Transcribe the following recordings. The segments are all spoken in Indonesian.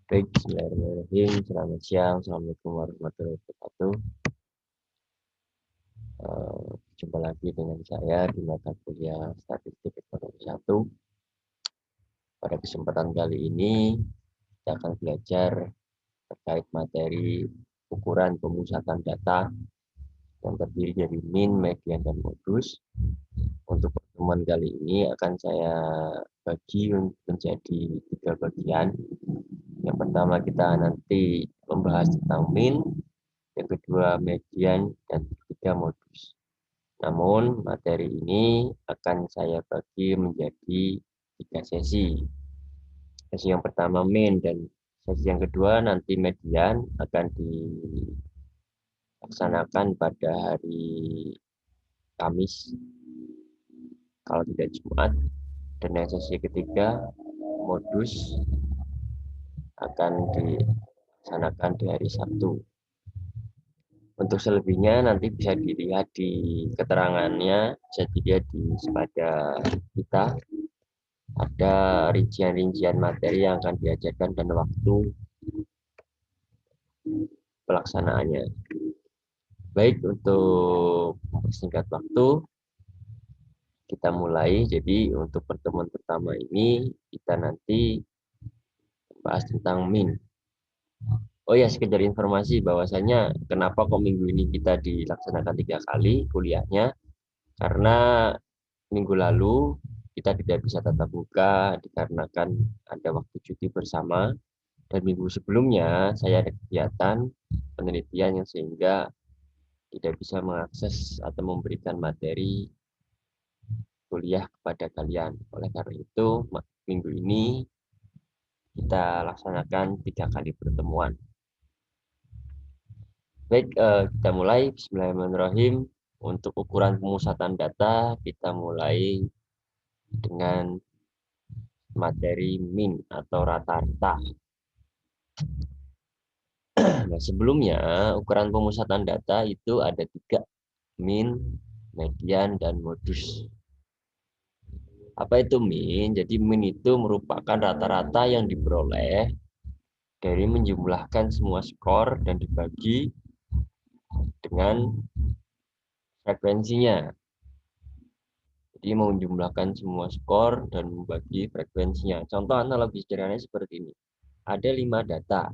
Baik, bismillahirrahmanirrahim. Selamat siang, assalamualaikum warahmatullahi wabarakatuh. Jumpa lagi dengan saya di mata kuliah Statistik Ekonomi 1. Pada kesempatan kali ini, kita akan belajar terkait materi ukuran pemusatan data yang terdiri dari min, median, dan modus. Untuk pertemuan kali ini akan saya bagi menjadi 3 bagian. Yang pertama kita nanti membahas tentang min, yang kedua median, dan ketiga modus. Namun materi ini akan saya bagi menjadi 3 sesi. Sesi yang pertama min dan sesi yang kedua nanti median akan dilaksanakan pada hari Kamis kalau tidak Jumat, dan yang sesi ketiga modus akan dilaksanakan di hari Sabtu. Untuk selebihnya nanti bisa dilihat di keterangannya, bisa dilihat di sepada kita. Ada rincian-rincian materi yang akan diajarkan dan waktu pelaksanaannya. Baik, untuk mempersingkat waktu, kita mulai. Jadi untuk pertemuan pertama ini kita nanti bahas tentang min. Oh ya, sekedar informasi bahwasanya kenapa kok minggu ini kita dilaksanakan 3 kali kuliahnya, karena minggu lalu kita tidak bisa tatap muka dikarenakan ada waktu cuti bersama, dan minggu sebelumnya saya ada kegiatan penelitian yang sehingga tidak bisa mengakses atau memberikan materi kuliah kepada kalian. Oleh karena itu, minggu ini kita laksanakan 3 kali pertemuan. Baik, kita mulai. Bismillahirrahmanirrahim. Untuk ukuran pemusatan data, kita mulai dengan materi min atau rata-rata. Nah, sebelumnya ukuran pemusatan data itu ada 3, min, median, dan modus. Apa itu min? Jadi min itu merupakan rata-rata yang diperoleh dari menjumlahkan semua skor dan dibagi dengan frekuensinya. Jadi menjumlahkan semua skor dan membagi frekuensinya. Contoh analogi sederhananya seperti ini. Ada 5 data.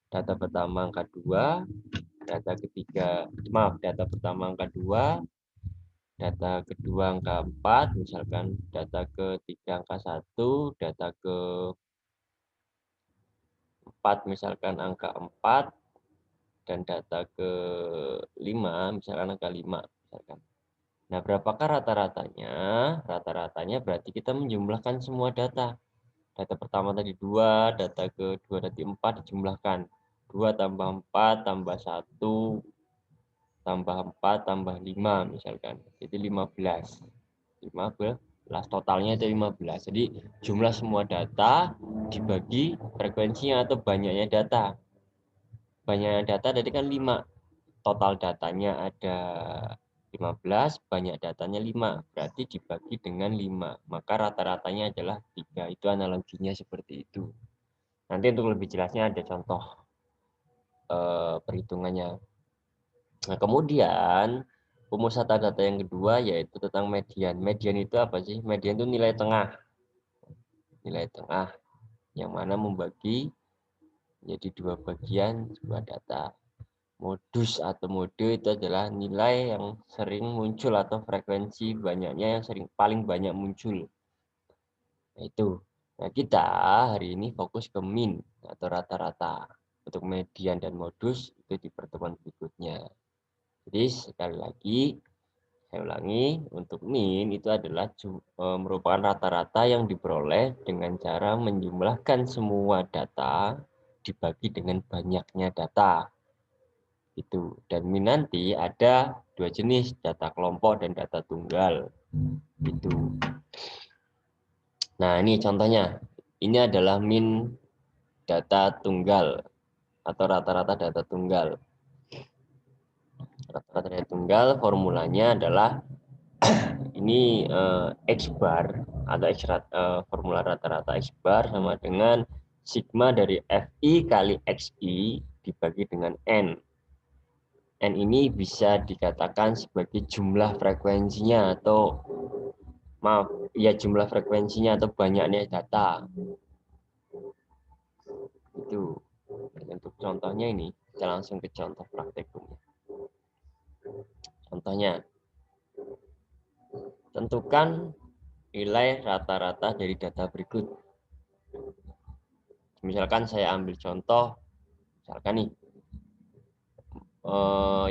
Data pertama angka 2, data pertama angka 2, data kedua angka 4, misalkan data ketiga angka 1, data ke-4 misalkan angka 4, dan data ke-5 misalkan angka 5 misalkan. Nah, berapakah rata-ratanya? Rata-ratanya berarti kita menjumlahkan semua data. Data pertama tadi 2, data kedua tadi 4 dijumlahkan. 2 tambah 4 tambah 1 tambah 4 tambah 5 misalkan. Jadi 15. 15 totalnya itu 15. Jadi jumlah semua data dibagi frekuensinya atau banyaknya data. Banyaknya data tadi kan 5. Total datanya ada 15, banyak datanya 5. Berarti dibagi dengan 5. Maka rata-ratanya adalah 3. Itu analoginya seperti itu. Nanti untuk lebih jelasnya ada contoh perhitungannya. Nah, kemudian pemusatan data yang kedua yaitu tentang median. Median itu apa sih? Median itu nilai tengah. Nilai tengah yang mana membagi menjadi 2 bagian sebuah data. Modus atau mode itu adalah nilai yang sering muncul atau frekuensi banyaknya yang paling banyak muncul. Nah, itu. Nah, kita hari ini fokus ke min atau rata-rata. Untuk median dan modus itu di pertemuan berikutnya. Jadi sekali lagi saya ulangi, untuk min itu adalah merupakan rata-rata yang diperoleh dengan cara menjumlahkan semua data dibagi dengan banyaknya data. Itu. Dan min nanti ada 2 jenis, data kelompok dan data tunggal. Itu. Nah, ini contohnya. Ini adalah min data tunggal atau rata-rata data tunggal. Rata-rata data tunggal formulanya adalah ini X bar atau formula rata-rata X bar sama dengan sigma dari Fi kali Xi dibagi dengan N. N ini bisa dikatakan sebagai jumlah frekuensinya atau maaf, ya jumlah frekuensinya atau banyaknya data. Itu. Untuk contohnya ini, kita langsung ke contoh praktikumnya. Contohnya, tentukan nilai rata-rata dari data berikut. Misalkan saya ambil contoh, misalkan nih,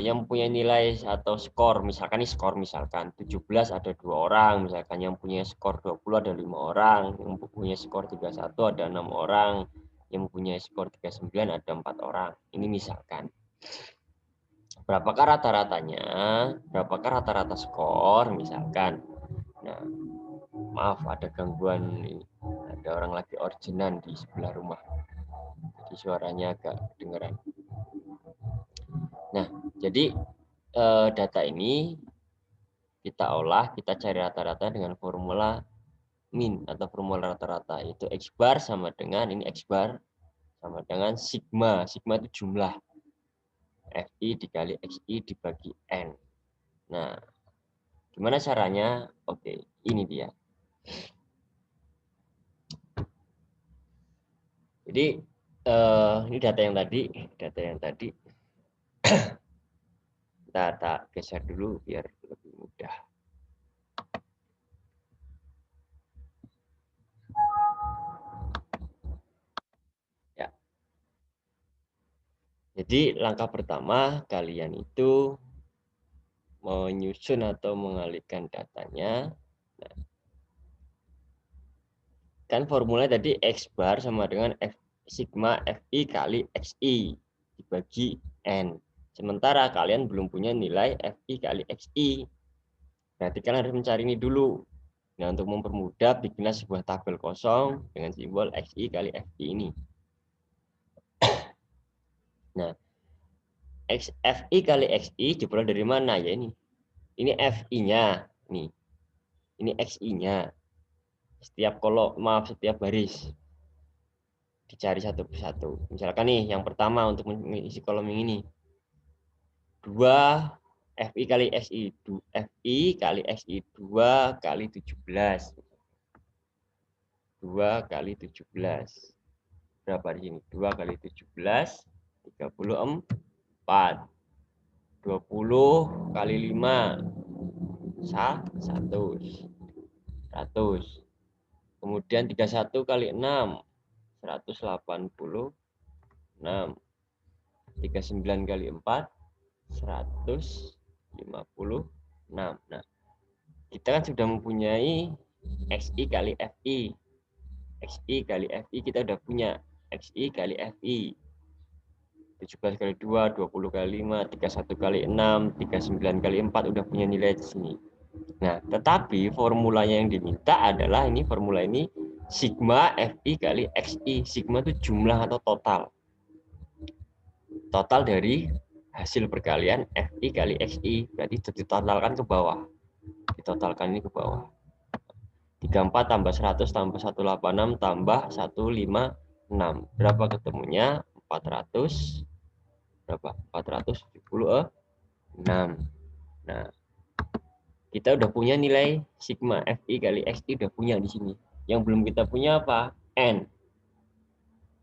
yang punya nilai atau skor, misalkan nih skor misalkan 17 ada 2 orang, misalkan yang punya skor 20 ada 5 orang, yang punya skor 31 ada 6 orang, yang punya skor 39 ada 4 orang. Ini misalkan. Berapakah rata-ratanya? Berapakah rata-rata skor misalkan? Nah, maaf ada gangguan ini. Ada orang lagi orginan di sebelah rumah. Jadi suaranya agak kedengeran. Nah, jadi data ini kita olah, kita cari rata-rata dengan formula min atau formula rata-rata. Itu X bar sama dengan ini X bar sama dengan sigma. Sigma itu jumlah. Fi dikali Xi dibagi N. Nah, gimana caranya? Oke, ini dia. Jadi ini data yang tadi kita tak geser dulu biar lebih mudah. Ya. Jadi langkah pertama kalian itu menyusun atau mengalihkan datanya. Nah, kan formula tadi X bar sama dengan F, sigma Fi kali Xi dibagi N. Sementara kalian belum punya nilai Fi kali Xi. Berarti kalian harus mencari ini dulu. Nah, untuk mempermudah, bikinlah sebuah tabel kosong dengan simbol Xi kali Fi ini. Nah, Fi kali Xi diperoleh dari mana? Ya ini. Ini Fi-nya. Nih. Ini Xi-nya. Setiap baris. Dicari satu persatu. Misalkan nih, yang pertama untuk mengisi kolom yang ini. 2 Fi kali Xi. Fi kali Xi. 2 kali 17. 2 kali 17. Berapa di sini? 2 kali 17. 34. 20 kali 5. 100. Kemudian 31 kali 6. 186. 39 kali 4. 156. Nah, kita kan sudah mempunyai Xi kali Fi. Xi kali Fi kita udah punya. Xi kali Fi. 17 kali 2, 20 kali 5, 31 kali 6, 39 kali 4 udah punya nilai di sini. Nah, tetapi formulanya yang diminta adalah ini formula ini sigma Fi kali Xi. Sigma itu jumlah atau total. Total dari hasil perkalian Fi kali Xi. Berarti ditotalkan ke bawah. Ditotalkan ini ke bawah. 34 tambah 100 tambah 186 tambah 156. Berapa ketemunya? 400. Berapa? 476. Nah, kita udah punya nilai sigma Fi kali Xi udah punya di sini. Yang belum kita punya apa? N.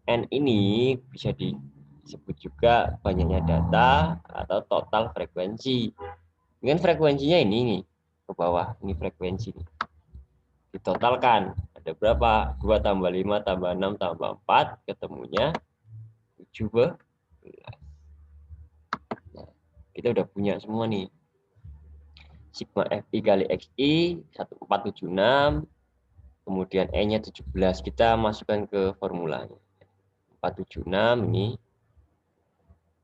N ini bisa disebut juga banyaknya data atau total frekuensi. Dengan frekuensinya ini nih ke bawah, ini frekuensi. Ditotalkan ada berapa? 2 tambah 5 tambah 6 tambah 4 ketemunya 17. Nah, kita udah punya semua nih. Sigma Fi kali Xi 1476, kemudian E-nya 17. Kita masukkan ke formulanya. 476 ini,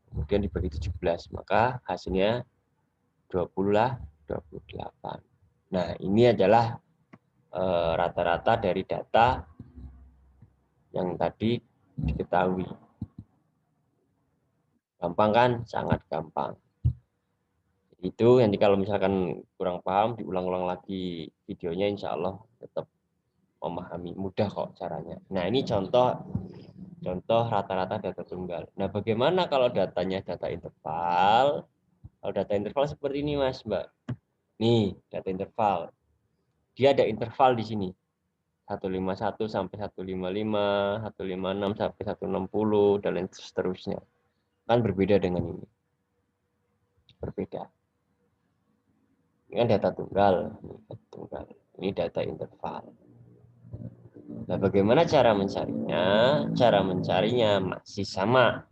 kemudian dibagi 17, maka hasilnya 20 lah, 28. Nah, ini adalah rata-rata dari data yang tadi diketahui. Gampang kan? Sangat gampang. Itu nanti kalau misalkan kurang paham diulang-ulang lagi videonya, insya Allah tetap memahami, mudah kok caranya. Nah, ini contoh Contoh rata-rata data tunggal. Nah, bagaimana kalau datanya data interval? Kalau data interval seperti ini, Mas, Mbak. Nih, data interval. Dia ada interval di sini. 151 sampai 155, 156 sampai 160, dan lain seterusnya. Kan berbeda dengan ini. Berbeda. Ini kan data tunggal. Ini data interval. Nah, bagaimana cara mencarinya? Cara mencarinya masih sama.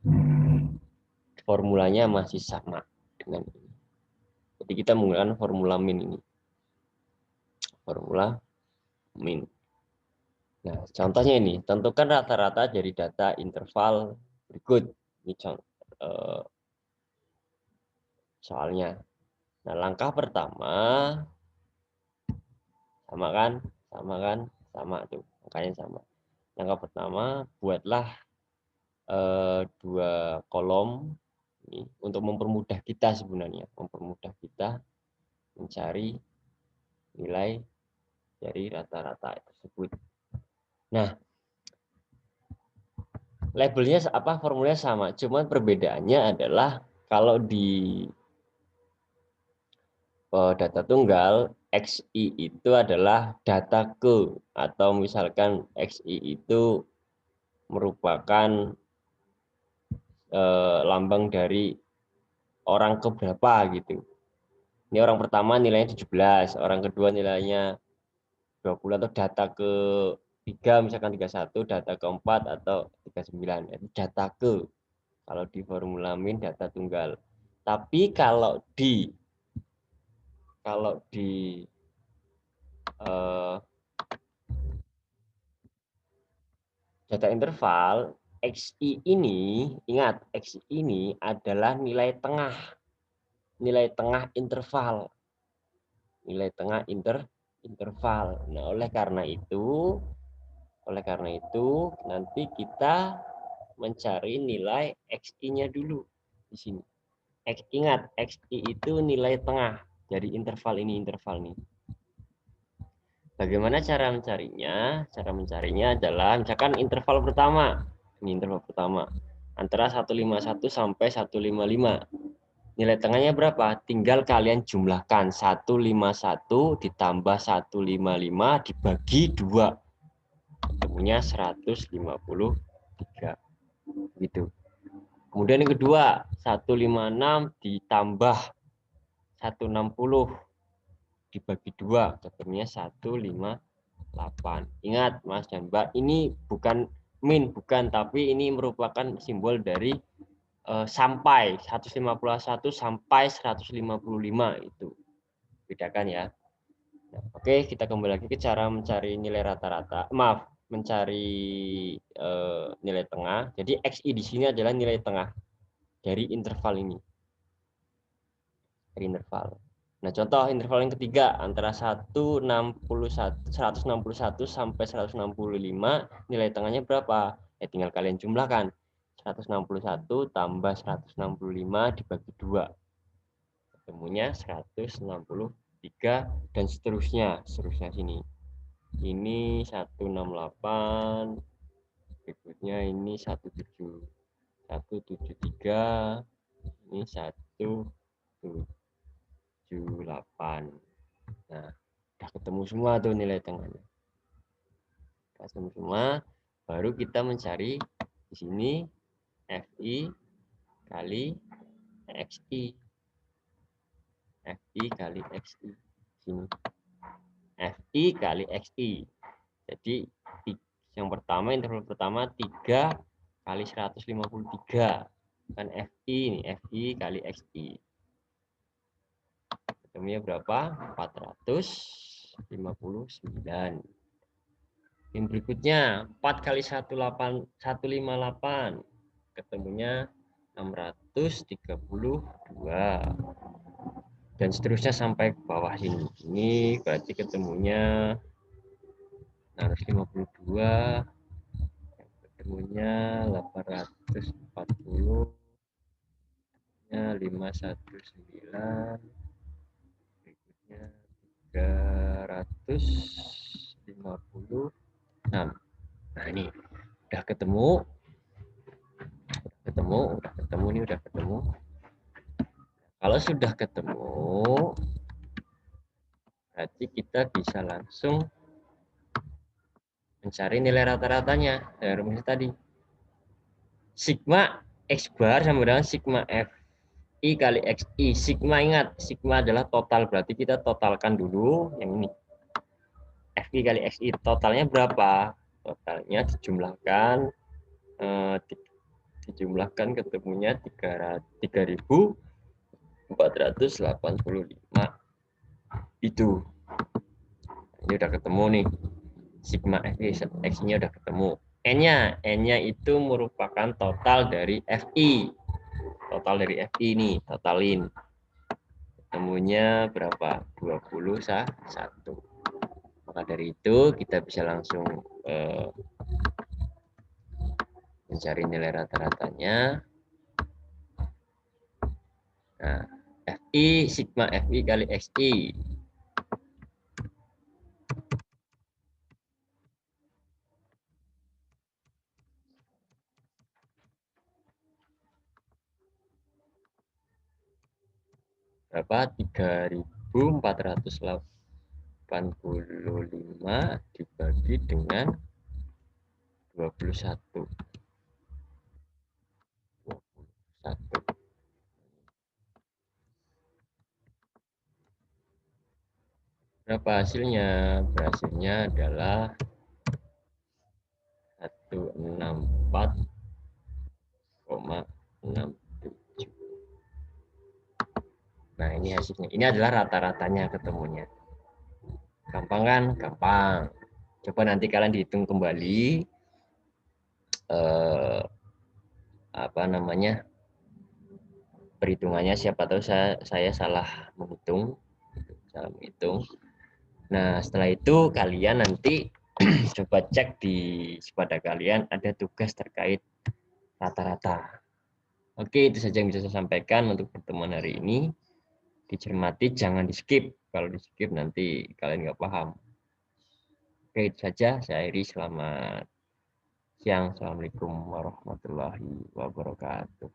Formulanya masih sama dengan ini. Jadi kita menggunakan formula min ini. Formula min. Nah, contohnya ini, tentukan rata-rata dari data interval berikut. Ini contoh, soalnya. Nah, langkah pertama, sama kan? Sama kan? Sama tuh, angkanya sama. Langkah pertama, buatlah dua kolom ini untuk mempermudah kita sebenarnya, mempermudah kita mencari nilai dari rata-rata tersebut. Nah, labelnya apa, formulanya sama, cuman perbedaannya adalah kalau di data tunggal XI itu adalah data ke, atau misalkan XI itu merupakan lambang dari orang ke berapa gitu. Ini orang pertama nilainya 17, orang kedua nilainya 20, atau data ke 3 misalkan 31, data keempat atau 39. Itu data ke kalau di formula min data tunggal. Tapi kalau di data interval, XI ini, ingat, XI ini adalah nilai tengah interval. Nilai tengah interval. Nah, oleh karena itu nanti kita mencari nilai XI-nya dulu di sini. Ingat, XI itu nilai tengah dari interval ini, Bagaimana cara mencarinya? Cara mencarinya adalah misalkan interval pertama. Ini interval pertama. Antara 151 sampai 155. Nilai tengahnya berapa? Tinggal kalian jumlahkan. 151 ditambah 155 dibagi 2. Ketemunya 153. Gitu. Kemudian yang kedua, 156 ditambah 160 dibagi 2, ketemunya 158. Ingat Mas dan Mbak, ini bukan min, tapi ini merupakan simbol dari sampai 151 sampai 155 itu. Bedakan ya. Nah, oke, kita kembali lagi ke cara mencari nilai rata-rata. Maaf, mencari nilai tengah. Jadi XI di sini adalah nilai tengah dari interval ini. Dari interval. Nah, contoh interval yang ketiga antara 161 sampai 165, nilai tengahnya berapa? Ya tinggal kalian jumlahkan. 161 tambah 165 dibagi 2. Ketemunya 163 dan seterusnya sini. Ini 168, berikutnya ini 173, ini 178. Nah, udah ketemu semua tuh nilai tengahnya. Ketemu semua, baru kita mencari di sini FI kali XI. FI kali XI. Sini. FI kali XI. Jadi yang pertama, interval pertama 3 kali 153. Kan FI ini, FI kali XI. Ketemunya berapa? 459. Yang berikutnya 4 kali 158. Ketemunya 632. Dan seterusnya sampai ke bawah sini. Ini berarti ketemunya 652. Ketemunya 840. 519, berikutnya 356. Nah, ini udah ketemu. ketemu. Kalau sudah ketemu, berarti kita bisa langsung mencari nilai rata-ratanya dari rumus tadi. Sigma X bar sama dengan sigma Fi kali Xi. Sigma, ingat, sigma adalah total, berarti kita totalkan dulu yang ini. Fi kali Xi, totalnya berapa? Totalnya dijumlahkan ketemunya 3.485. Itu. Ini udah ketemu nih. Sigma X-nya udah ketemu. N-nya itu merupakan total dari Fi. Total dari Fi ini, totalin. Ketemunya berapa? 21. Maka dari itu kita bisa langsung mencari nilai rata-ratanya. Nah, sigma Fi kali Xi. Berapa? 3.485 dibagi dengan 21. Berapa hasilnya? Hasilnya adalah 164,67. Nah, ini hasilnya. Ini adalah rata-ratanya ketemunya. Gampang kan? Gampang. Coba nanti kalian dihitung kembali perhitungannya, siapa tahu saya salah menghitung. Nah, setelah itu kalian nanti coba cek pada kalian ada tugas terkait rata-rata. Oke, itu saja yang bisa saya sampaikan untuk pertemuan hari ini. Dicermati, jangan di-skip. Kalau di-skip nanti kalian nggak paham. Oke, itu saja. Saya akhiri. Selamat siang. Assalamualaikum warahmatullahi wabarakatuh.